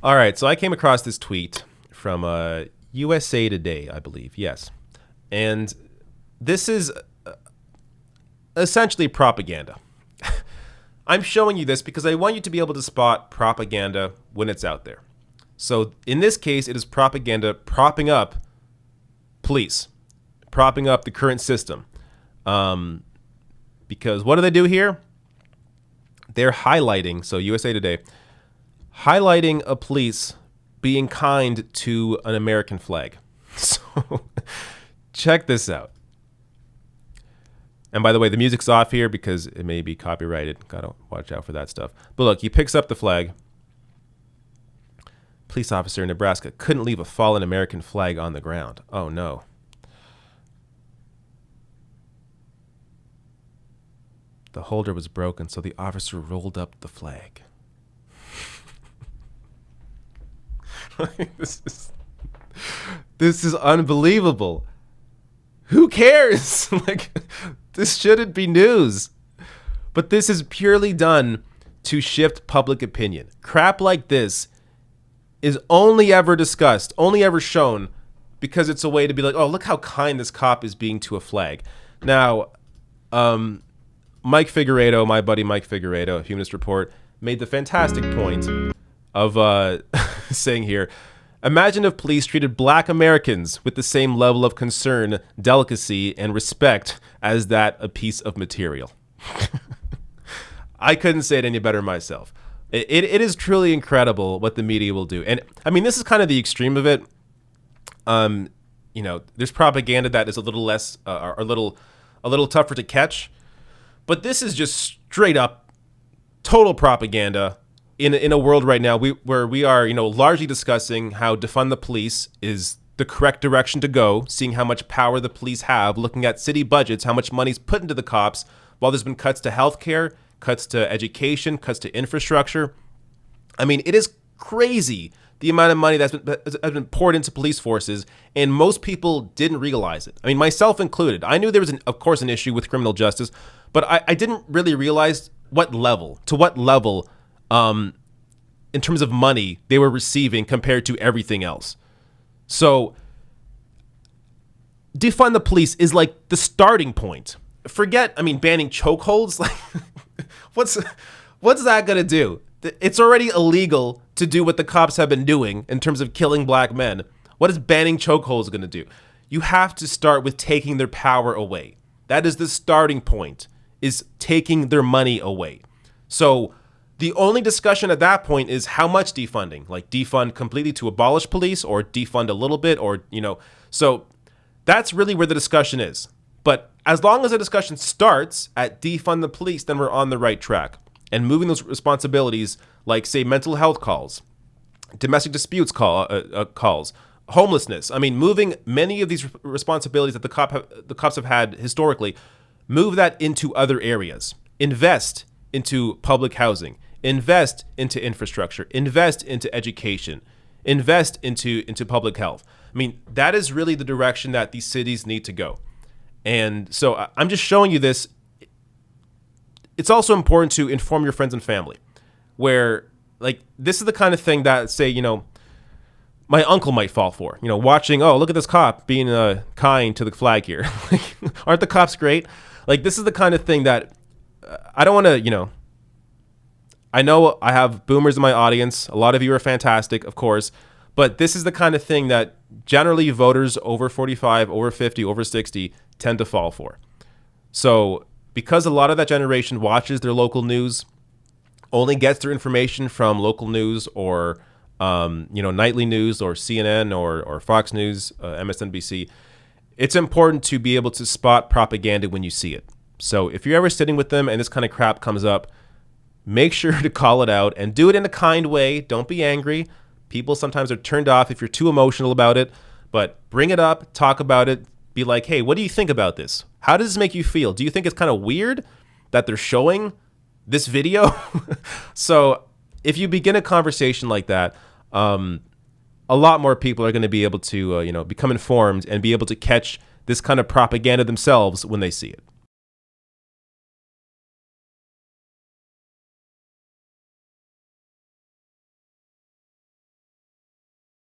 All right, so I came across this tweet from USA Today, I believe. Yes. And this is essentially propaganda. I'm showing you this because I want you to be able to spot propaganda when it's out there. So in this case, it is propaganda propping up police, propping up the current system. Because what do they do here? They're highlighting, so USA Today, highlighting a police being kind to an American flag. So check this out. And by the way, the music's off here because it may be copyrighted. Gotta watch out for that stuff. But look, he picks up the flag. Police officer in Nebraska couldn't leave a fallen American flag on the ground. Oh no. The holder was broken, so the officer rolled up the flag. This is unbelievable. Who cares? Like, this shouldn't be news. But this is purely done to shift public opinion. Crap like this is only ever discussed, only ever shown because it's a way to be like, oh, look how kind this cop is being to a flag. Now, Mike Figueredo, my buddy Mike Figueredo of Humanist Report, made the fantastic point of saying here, imagine if police treated black Americans with the same level of concern, delicacy, and respect as that a piece of material. I couldn't say it any better myself. It is truly incredible what the media will do. And I mean, this is kind of the extreme of it. There's propaganda that is a little less, a little tougher to catch. But this is just straight up total propaganda in a world right now where we are, largely discussing how defund the police is the correct direction to go, seeing how much power the police have, looking at city budgets, how much money's put into the cops, while there's been cuts to healthcare, cuts to education, cuts to infrastructure. I mean, it is crazy the amount of money that's been poured into police forces, and most people didn't realize it. I mean, myself included. I knew there was, of course, an issue with criminal justice, but I didn't really realize to what level, in terms of money they were receiving compared to everything else. So defund the police is like the starting point. Forget, banning chokeholds. Like, what's that gonna do? It's already illegal to do what the cops have been doing in terms of killing black men. What is banning chokeholds gonna do? You have to start with taking their power away. That is the starting point, is taking their money away. So the only discussion at that point is how much defunding, like defund completely to abolish police or defund a little bit, or, so that's really where the discussion is. But as long as the discussion starts at defund the police, then we're on the right track. And moving those responsibilities, like, say, mental health calls, domestic disputes calls, homelessness. I mean, moving many of these responsibilities that the cops have had historically, move that into other areas. Invest into public housing. Invest into infrastructure. Invest into education. Invest into public health. I mean, that is really the direction that these cities need to go. And so I'm just showing you this. It's also important to inform your friends and family, where, like, this is the kind of thing that, say, my uncle might fall for, watching, oh, look at this cop being kind to the flag here. Like, aren't the cops great? Like, this is the kind of thing that I don't want to, I know I have boomers in my audience. A lot of you are fantastic, of course, but this is the kind of thing that generally voters over 45, over 50, over 60 tend to fall for. So because a lot of that generation watches their local news, only gets their information from local news or, nightly news or CNN or Fox News, MSNBC, it's important to be able to spot propaganda when you see it. So if you're ever sitting with them and this kind of crap comes up, make sure to call it out and do it in a kind way. Don't be angry. People sometimes are turned off if you're too emotional about it, but bring it up, talk about it, be like, hey, what do you think about this? How does this make you feel? Do you think it's kind of weird that they're showing this video? So if you begin a conversation like that, a lot more people are going to be able to, become informed and be able to catch this kind of propaganda themselves when they see it.